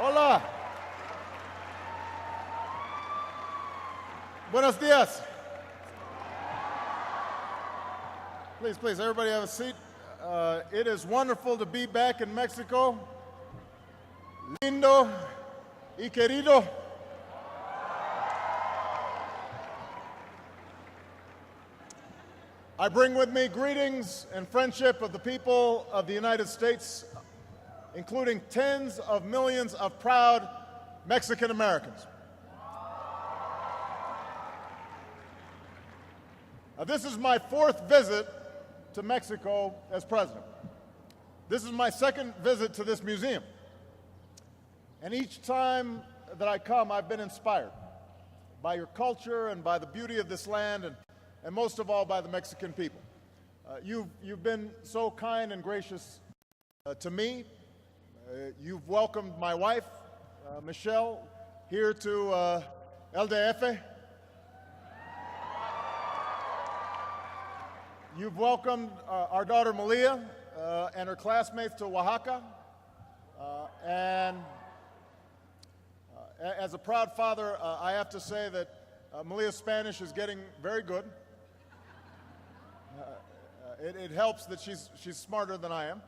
Hola. Buenos dias. Please, everybody have a seat. It is wonderful to be back in Mexico. Lindo y querido. I bring with me greetings and friendship of the people of the United States, including tens of millions of proud Mexican Americans. This is my fourth visit to Mexico as president. This is my second visit to this museum. And each time that I come, I've been inspired by your culture and by the beauty of this land, and most of all by the Mexican people. You've been so kind and gracious to me. You've welcomed my wife, Michelle, here to LDF. You've welcomed our daughter Malia and her classmates to Oaxaca. And as a proud father, I have to say that Malia's Spanish is getting very good. It helps that she's smarter than I am.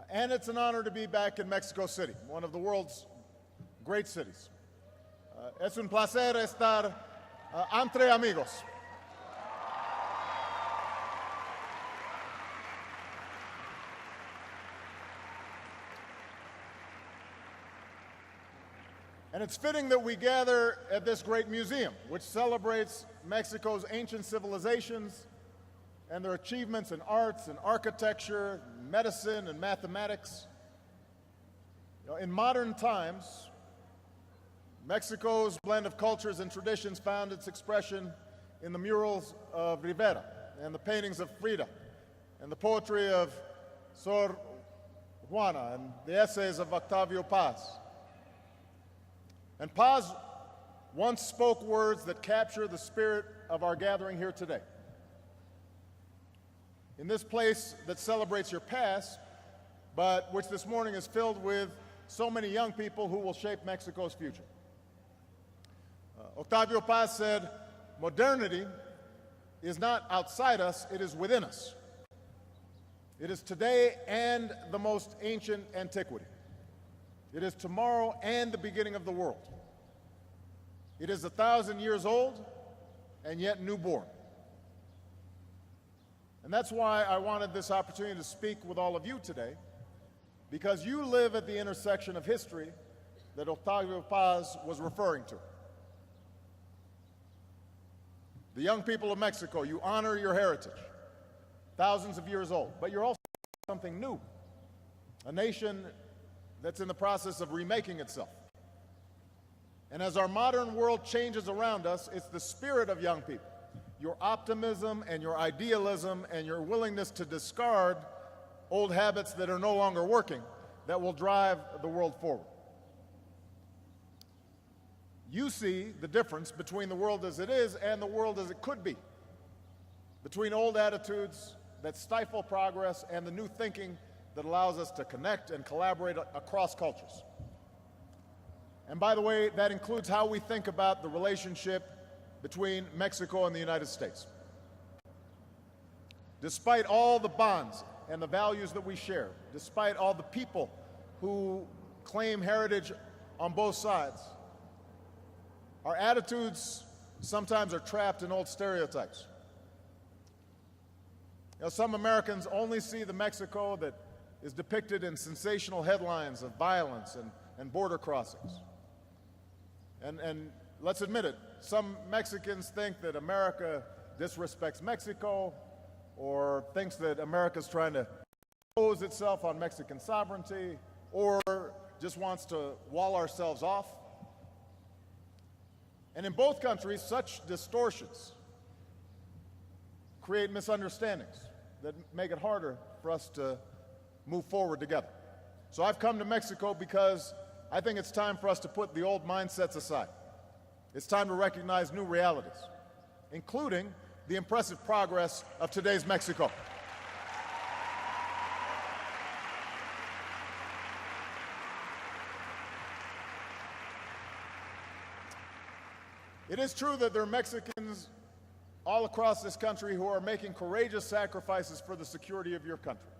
And it's an honor to be back in Mexico City, one of the world's great cities. Es un placer estar entre amigos. And it's fitting that we gather at this great museum, which celebrates Mexico's ancient civilizations and their achievements in arts and architecture, medicine and mathematics. In modern times, Mexico's blend of cultures and traditions found its expression in the murals of Rivera and the paintings of Frida and the poetry of Sor Juana and the essays of Octavio Paz. And Paz once spoke words that capture the spirit of our gathering here today. In this place that celebrates your past, but which this morning is filled with so many young people who will shape Mexico's future. Octavio Paz said, modernity is not outside us, it is within us. It is today and the most ancient antiquity. It is tomorrow and the beginning of the world. It is 1,000 years old and yet newborn. And that's why I wanted this opportunity to speak with all of you today, because you live at the intersection of history that Octavio Paz was referring to. The young people of Mexico, you honor your heritage, thousands of years old, but you're also something new, a nation that's in the process of remaking itself. And as our modern world changes around us, it's the spirit of young people, your optimism and your idealism and your willingness to discard old habits that are no longer working that will drive the world forward. You see the difference between the world as it is and the world as it could be, between old attitudes that stifle progress and the new thinking that allows us to connect and collaborate across cultures. And by the way, that includes how we think about the relationship between Mexico and the United States. Despite all the bonds and the values that we share, despite all the people who claim heritage on both sides, our attitudes sometimes are trapped in old stereotypes. Some Americans only see the Mexico that is depicted in sensational headlines of violence and border crossings. And let's admit it, some Mexicans think that America disrespects Mexico or thinks that America's trying to impose itself on Mexican sovereignty or just wants to wall ourselves off. And in both countries, such distortions create misunderstandings that make it harder for us to move forward together. So I've come to Mexico because I think it's time for us to put the old mindsets aside. It's time to recognize new realities, including the impressive progress of today's Mexico. It is true that there are Mexicans all across this country who are making courageous sacrifices for the security of your country.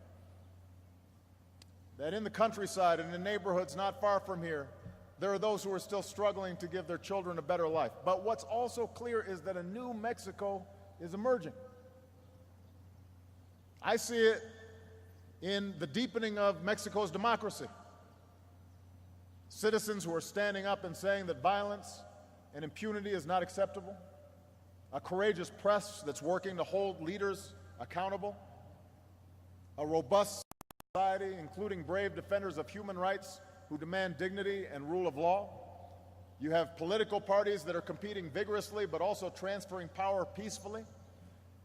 That in the countryside and in neighborhoods not far from here, there are those who are still struggling to give their children a better life. But what's also clear is that a new Mexico is emerging. I see it in the deepening of Mexico's democracy. Citizens who are standing up and saying that violence and impunity is not acceptable. A courageous press that's working to hold leaders accountable. A robust society, including brave defenders of human rights who demand dignity and rule of law. You have political parties that are competing vigorously but also transferring power peacefully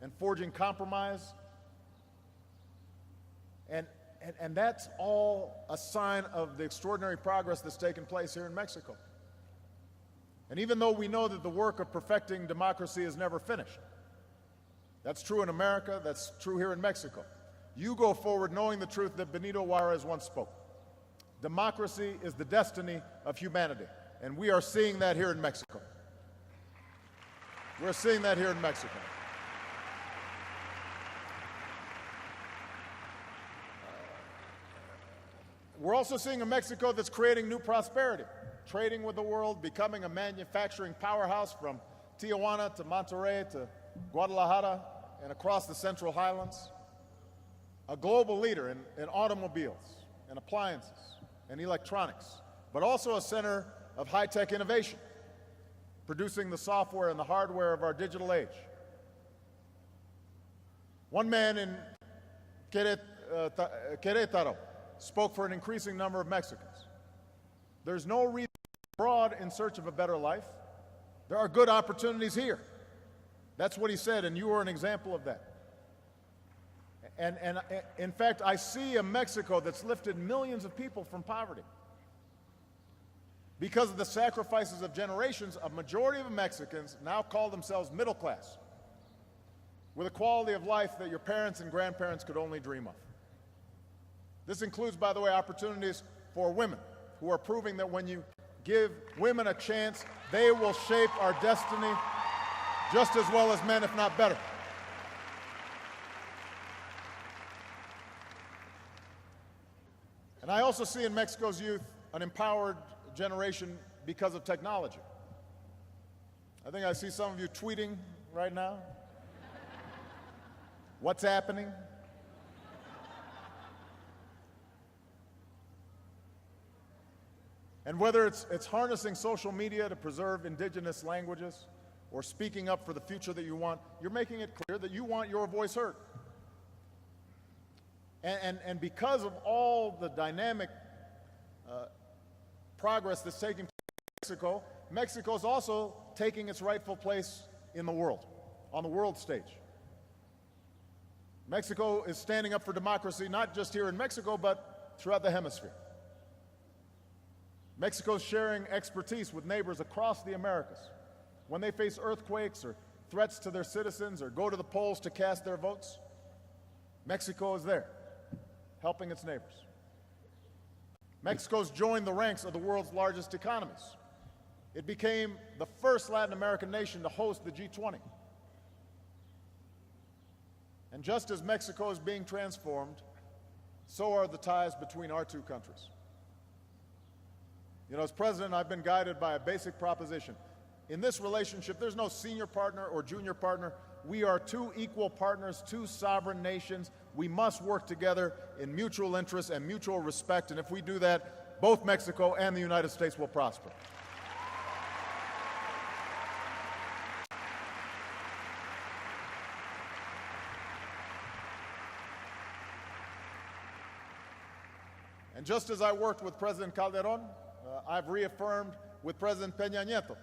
and forging compromise. And that's all a sign of the extraordinary progress that's taken place here in Mexico. And even though we know that the work of perfecting democracy is never finished, that's true in America, that's true here in Mexico. You go forward knowing the truth that Benito Juarez once spoke. Democracy is the destiny of humanity, and we are seeing that here in Mexico. We're seeing that here in Mexico. We're also seeing a Mexico that's creating new prosperity, trading with the world, becoming a manufacturing powerhouse from Tijuana to Monterrey to Guadalajara and across the Central Highlands. A global leader in automobiles and appliances and electronics, but also a center of high-tech innovation, producing the software and the hardware of our digital age. One man in Querétaro spoke for an increasing number of Mexicans. There's no reason to go abroad in search of a better life. There are good opportunities here. That's what he said, and you are an example of that. And in fact, I see a Mexico that's lifted millions of people from poverty. Because of the sacrifices of generations, a majority of Mexicans now call themselves middle class, with a quality of life that your parents and grandparents could only dream of. This includes, by the way, opportunities for women who are proving that when you give women a chance, they will shape our destiny just as well as men, if not better. And I also see in Mexico's youth an empowered generation because of technology. I think I see some of you tweeting right now. What's happening? And whether it's harnessing social media to preserve indigenous languages or speaking up for the future that you want, you're making it clear that you want your voice heard. And because of all the dynamic progress that's taking place in Mexico, Mexico's also taking its rightful place in the world, on the world stage. Mexico is standing up for democracy, not just here in Mexico, but throughout the hemisphere. Mexico's sharing expertise with neighbors across the Americas. When they face earthquakes or threats to their citizens or go to the polls to cast their votes, Mexico is there, helping its neighbors. Mexico's joined the ranks of the world's largest economies. It became the first Latin American nation to host the G20. And just as Mexico is being transformed, so are the ties between our two countries. You know, as president, I've been guided by a basic proposition. In this relationship, there's no senior partner or junior partner. We are two equal partners, two sovereign nations. We must work together in mutual interest and mutual respect, and if we do that, both Mexico and the United States will prosper. And just as I worked with President Calderón, I've reaffirmed with President Peña Nieto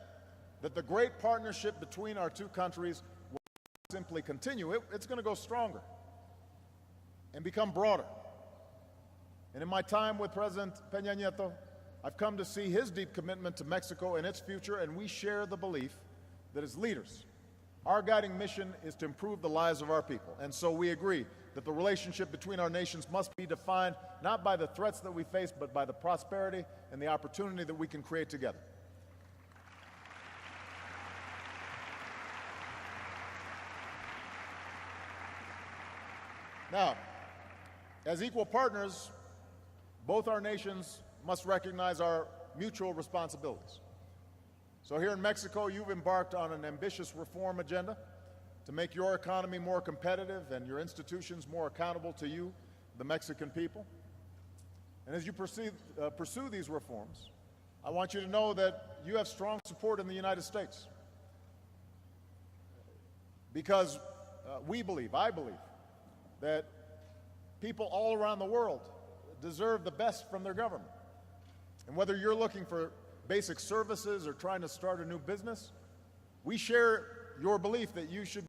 that the great partnership between our two countries will not simply continue. It's going to go stronger and become broader. And in my time with President Peña Nieto, I've come to see his deep commitment to Mexico and its future, and we share the belief that as leaders, our guiding mission is to improve the lives of our people. And so we agree that the relationship between our nations must be defined not by the threats that we face, but by the prosperity and the opportunity that we can create together. Now, as equal partners, both our nations must recognize our mutual responsibilities. So here in Mexico, you've embarked on an ambitious reform agenda to make your economy more competitive and your institutions more accountable to you, the Mexican people. And as you pursue these reforms, I want you to know that you have strong support in the United States. Because I believe, that people all around the world deserve the best from their government. And whether you're looking for basic services or trying to start a new business, we share your belief that you should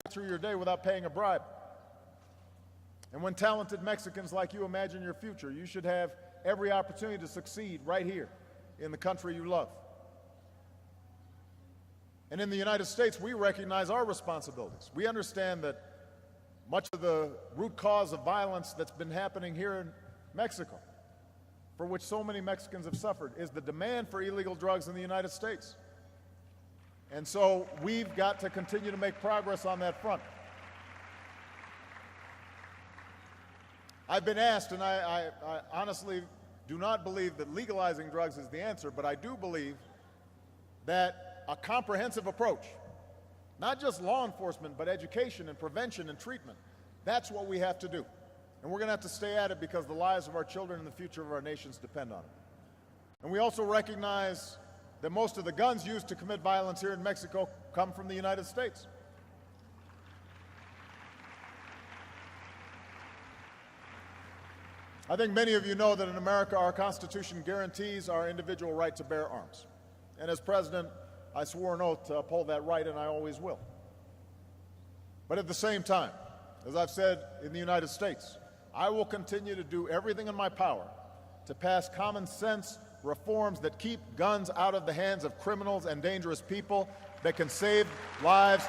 get through your day without paying a bribe. And when talented Mexicans like you imagine your future, you should have every opportunity to succeed right here in the country you love. And in the United States, we recognize our responsibilities. We understand that much of the root cause of violence that's been happening here in Mexico, for which so many Mexicans have suffered, is the demand for illegal drugs in the United States. And so we've got to continue to make progress on that front. I've been asked, and I honestly do not believe that legalizing drugs is the answer, but I do believe that a comprehensive approach, not just law enforcement, but education and prevention and treatment, that's what we have to do. And we're going to have to stay at it because the lives of our children and the future of our nations depend on it. And we also recognize that most of the guns used to commit violence here in Mexico come from the United States. I think many of you know that in America, our Constitution guarantees our individual right to bear arms. And as president, I swore an oath to uphold that right, and I always will. But at the same time, as I've said in the United States, I will continue to do everything in my power to pass common sense reforms that keep guns out of the hands of criminals and dangerous people, that can save lives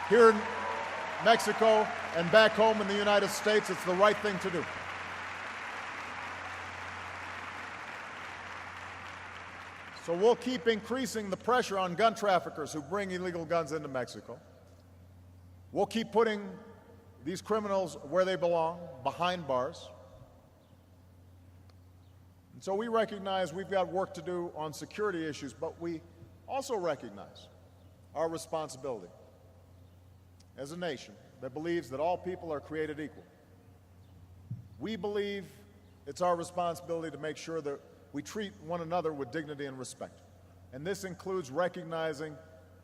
here in Mexico and back home in the United States. It's the right thing to do. So we'll keep increasing the pressure on gun traffickers who bring illegal guns into Mexico. We'll keep putting these criminals where they belong, behind bars. And so we recognize we've got work to do on security issues, but we also recognize our responsibility as a nation that believes that all people are created equal. We believe it's our responsibility to make sure that we treat one another with dignity and respect. And this includes recognizing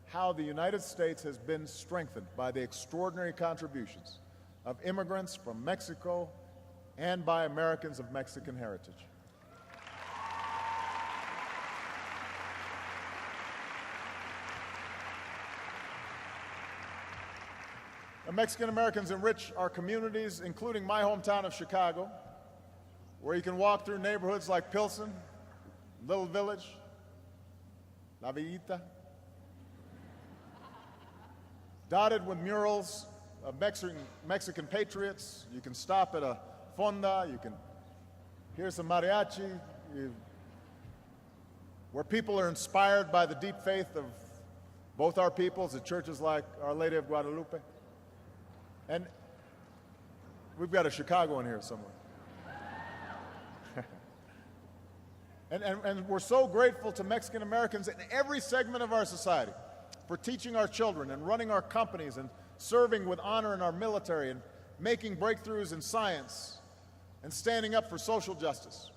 how the United States has been strengthened by the extraordinary contributions of immigrants from Mexico and by Americans of Mexican heritage. The Mexican Americans enrich our communities, including my hometown of Chicago, where you can walk through neighborhoods like Pilsen, Little Village, La Villita, dotted with murals of Mexican patriots. You can stop at a fonda, you can hear some mariachi, where people are inspired by the deep faith of both our peoples at churches like Our Lady of Guadalupe. And we've got a Chicago in here somewhere. And we're so grateful to Mexican Americans in every segment of our society for teaching our children and running our companies and serving with honor in our military and making breakthroughs in science and standing up for social justice.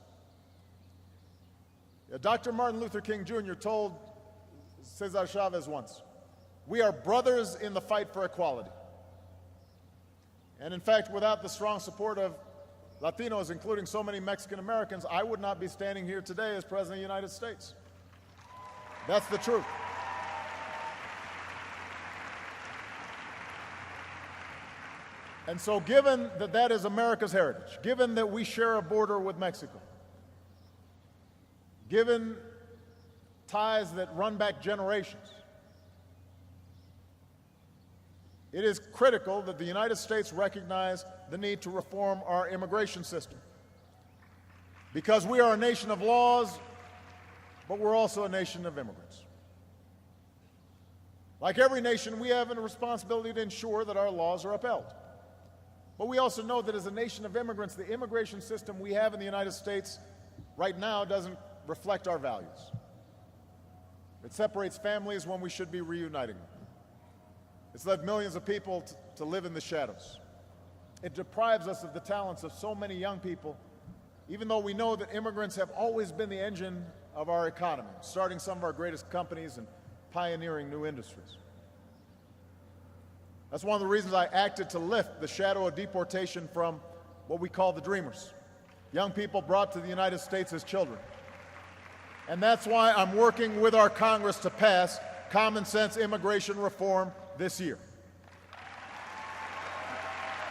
Dr. Martin Luther King Jr. told Cesar Chavez once, "We are brothers in the fight for equality." And in fact, without the strong support of Latinos, including so many Mexican Americans, I would not be standing here today as President of the United States. That's the truth. And so given that that is America's heritage, given that we share a border with Mexico, given ties that run back generations, it is critical that the United States recognize the need to reform our immigration system. Because we are a nation of laws, but we're also a nation of immigrants. Like every nation, we have a responsibility to ensure that our laws are upheld. But we also know that as a nation of immigrants, the immigration system we have in the United States right now doesn't reflect our values. It separates families when we should be reuniting them. It's led millions of people to live in the shadows. It deprives us of the talents of so many young people, even though we know that immigrants have always been the engine of our economy, starting some of our greatest companies and pioneering new industries. That's one of the reasons I acted to lift the shadow of deportation from what we call the Dreamers, young people brought to the United States as children. And that's why I'm working with our Congress to pass common sense immigration reform this year.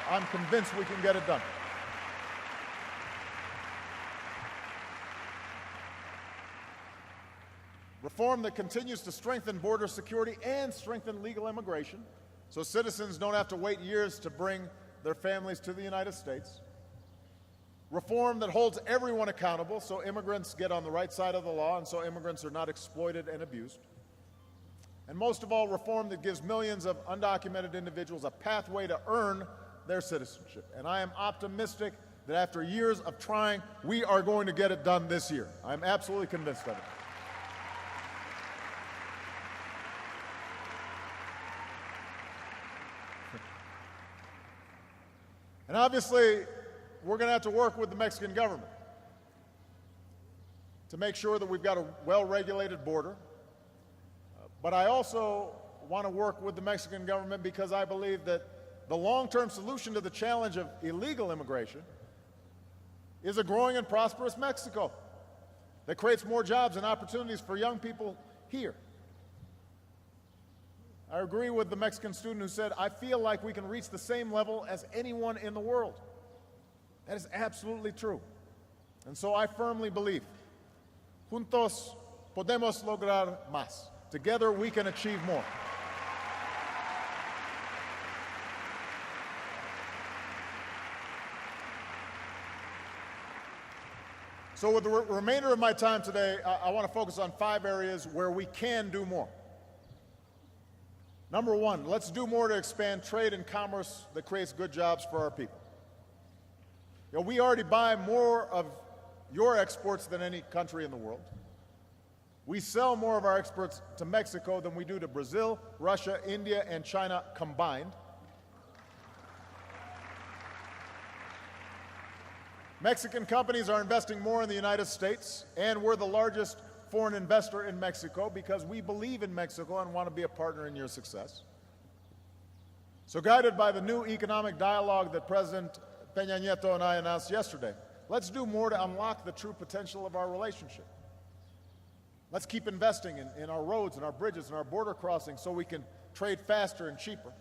I'm convinced we can get it done. Reform that continues to strengthen border security and strengthen legal immigration, so citizens don't have to wait years to bring their families to the United States. Reform that holds everyone accountable, so immigrants get on the right side of the law and so immigrants are not exploited and abused. And most of all, reform that gives millions of undocumented individuals a pathway to earn their citizenship. And I am optimistic that after years of trying, we are going to get it done this year. I'm absolutely convinced of it. And obviously, we're going to have to work with the Mexican government to make sure that we've got a well-regulated border. But I also want to work with the Mexican government because I believe that the long-term solution to the challenge of illegal immigration is a growing and prosperous Mexico that creates more jobs and opportunities for young people here. I agree with the Mexican student who said, I feel like we can reach the same level as anyone in the world. That is absolutely true. And so I firmly believe, juntos podemos lograr más. Together we can achieve more. So with the remainder of my time today, I want to focus on 5 areas where we can do more. Number 1, let's do more to expand trade and commerce that creates good jobs for our people. You know, we already buy more of your exports than any country in the world. We sell more of our exports to Mexico than we do to Brazil, Russia, India, and China combined. Mexican companies are investing more in the United States, and we're the largest foreign investor in Mexico because we believe in Mexico and want to be a partner in your success. So guided by the new economic dialogue that President Peña Nieto and I announced yesterday, let's do more to unlock the true potential of our relationship. Let's keep investing in our roads and our bridges and our border crossings so we can trade faster and cheaper.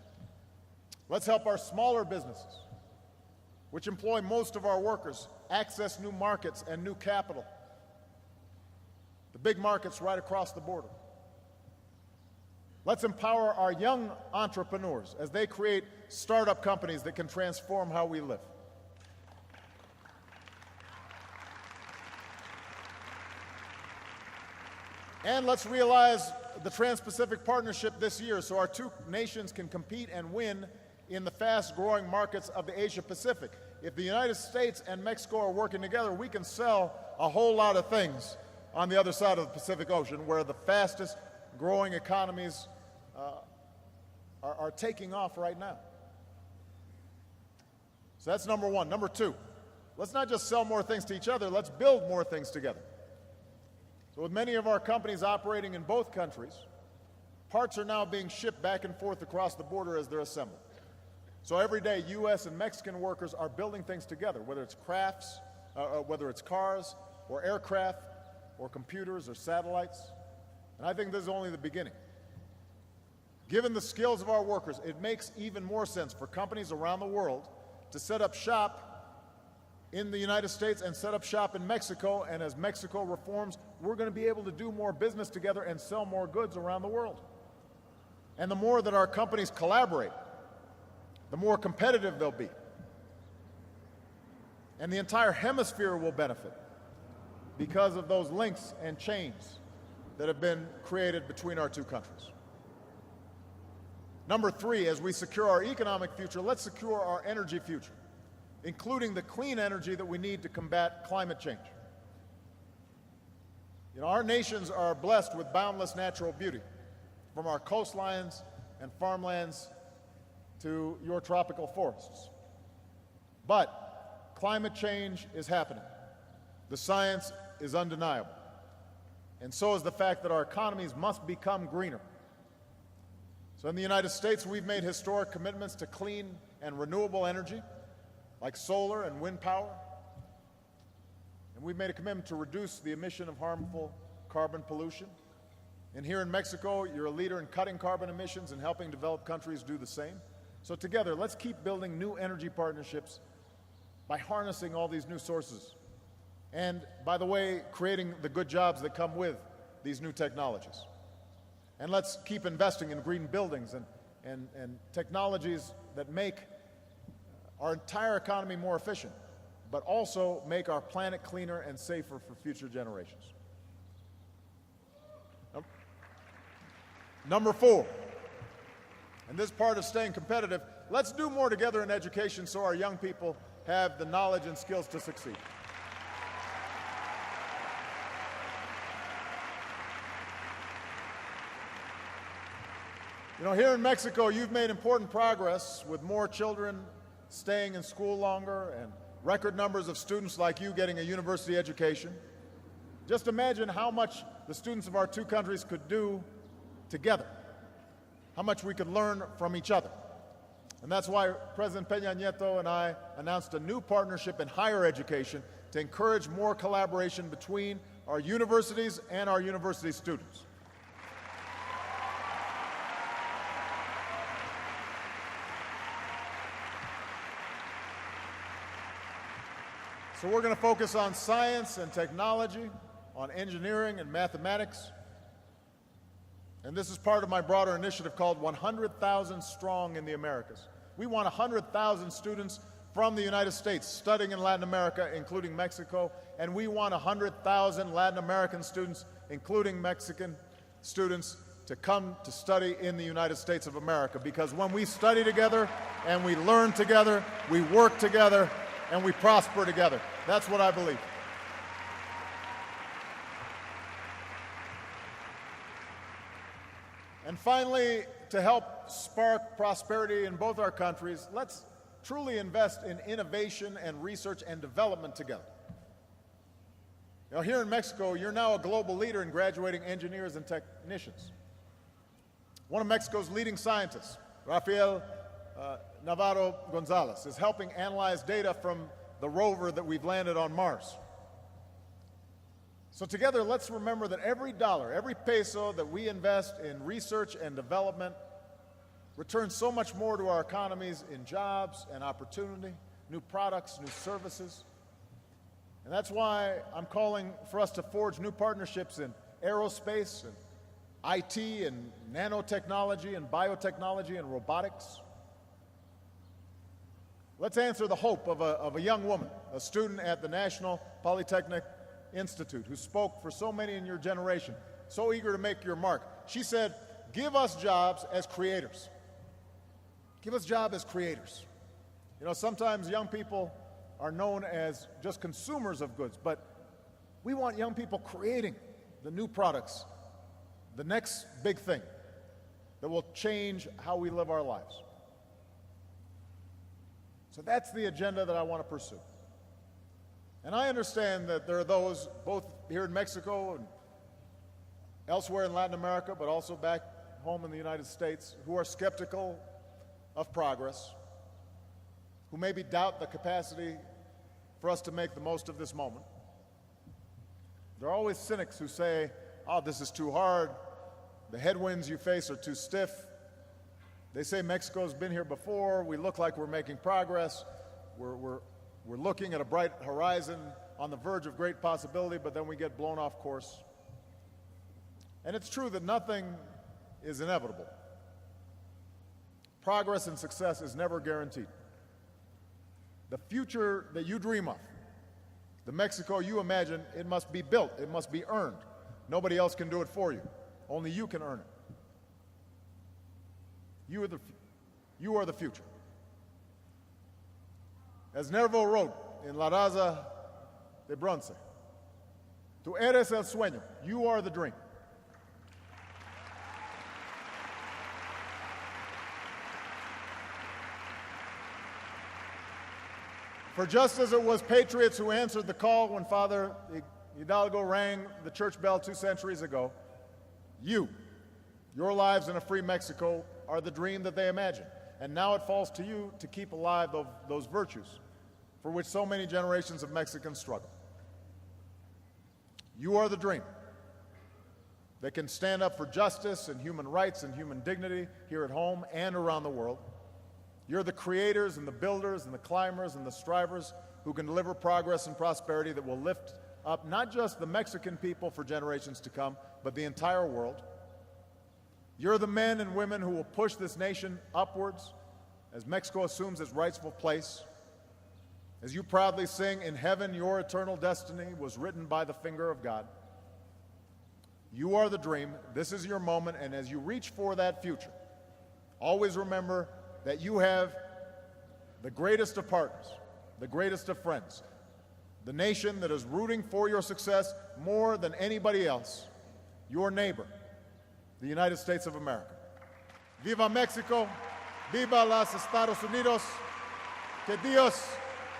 Let's help our smaller businesses, which employ most of our workers, access new markets and new capital. The big markets right across the border. Let's empower our young entrepreneurs as they create startup companies that can transform how we live. And let's realize the Trans-Pacific Partnership this year so our 2 nations can compete and win in the fast-growing markets of the Asia-Pacific. If the United States and Mexico are working together, we can sell a whole lot of things on the other side of the Pacific Ocean, where the fastest-growing economies are taking off right now. So that's number 1. Number 2, let's not just sell more things to each other, let's build more things together. So with many of our companies operating in both countries, parts are now being shipped back and forth across the border as they're assembled. So every day, U.S. and Mexican workers are building things together, whether it's crafts, whether it's cars or aircraft or computers or satellites. And I think this is only the beginning. Given the skills of our workers, it makes even more sense for companies around the world to set up shop in the United States and set up shop in Mexico, and as Mexico reforms, we're going to be able to do more business together and sell more goods around the world. And the more that our companies collaborate, the more competitive they'll be. And the entire hemisphere will benefit because of those links and chains that have been created between our 2 countries. Number 3, as we secure our economic future, let's secure our energy future. including the clean energy that we need to combat climate change. You know, our nations are blessed with boundless natural beauty, from our coastlines and farmlands to your tropical forests. But climate change is happening. The science is undeniable. And so is the fact that our economies must become greener. So in the United States, we've made historic commitments to clean and renewable energy, like solar and wind power. And we've made a commitment to reduce the emission of harmful carbon pollution. And here in Mexico, you're a leader in cutting carbon emissions and helping developed countries do the same. So together, let's keep building new energy partnerships by harnessing all these new sources. And, by the way, creating the good jobs that come with these new technologies. And let's keep investing in green buildings and technologies that make our entire economy more efficient, but also make our planet cleaner and safer for future generations. Number 4, and this part of staying competitive, let's do more together in education so our young people have the knowledge and skills to succeed. You know, here in Mexico, you've made important progress with more children staying in school longer and record numbers of students like you getting a university education. Just imagine how much the students of our two countries could do together, how much we could learn from each other. And that's why President Peña Nieto and I announced a new partnership in higher education to encourage more collaboration between our universities and our university students. So we're going to focus on science and technology, on engineering and mathematics. And this is part of my broader initiative called 100,000 Strong in the Americas. We want 100,000 students from the United States studying in Latin America, including Mexico, and we want 100,000 Latin American students, including Mexican students, to come to study in the United States of America. Because when we study together and we learn together, we work together, and we prosper together. That's what I believe. And finally, to help spark prosperity in both our countries, let's truly invest in innovation and research and development together. You know, here in Mexico, you're now a global leader in graduating engineers and technicians. One of Mexico's leading scientists, Rafael Navarro Gonzalez, is helping analyze data from the rover that we've landed on Mars. So together, let's remember that every dollar, every peso that we invest in research and development returns so much more to our economies in jobs and opportunity, new products, new services. And that's why I'm calling for us to forge new partnerships in aerospace and IT and nanotechnology and biotechnology and robotics. Let's answer the hope of a young woman, a student at the National Polytechnic Institute, who spoke for so many in your generation, so eager to make your mark. She said, give us jobs as creators. Give us jobs as creators. You know, sometimes young people are known as just consumers of goods, but we want young people creating the new products, the next big thing that will change how we live our lives. So that's the agenda that I want to pursue. And I understand that there are those, both here in Mexico and elsewhere in Latin America, but also back home in the United States, who are skeptical of progress, who maybe doubt the capacity for us to make the most of this moment. There are always cynics who say, oh, this is too hard, the headwinds you face are too stiff. They say Mexico's been here before, we look like we're making progress, we're looking at a bright horizon on the verge of great possibility, but then we get blown off course. And it's true that nothing is inevitable. Progress and success is never guaranteed. The future that you dream of, the Mexico you imagine, it must be built, it must be earned. Nobody else can do it for you. Only you can earn it. You are the future. As Nervo wrote in La Raza de Bronce, tú eres el sueño, you are the dream. For just as it was patriots who answered the call when Father Hidalgo rang the church bell 2 centuries ago, your lives in a free Mexico are the dream that they imagined. And now it falls to you to keep alive those virtues for which so many generations of Mexicans struggle. You are the dream that can stand up for justice and human rights and human dignity here at home and around the world. You're the creators and the builders and the climbers and the strivers who can deliver progress and prosperity that will lift up not just the Mexican people for generations to come, but the entire world. You're the men and women who will push this nation upwards as Mexico assumes its rightful place. As you proudly sing, "In heaven your eternal destiny was written by the finger of God." You are the dream. This is your moment, and as you reach for that future, always remember that you have the greatest of partners, the greatest of friends, the nation that is rooting for your success more than anybody else, your neighbor, the United States of America. Viva Mexico, viva los Estados Unidos, que Dios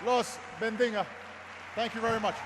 los bendiga. Thank you very much.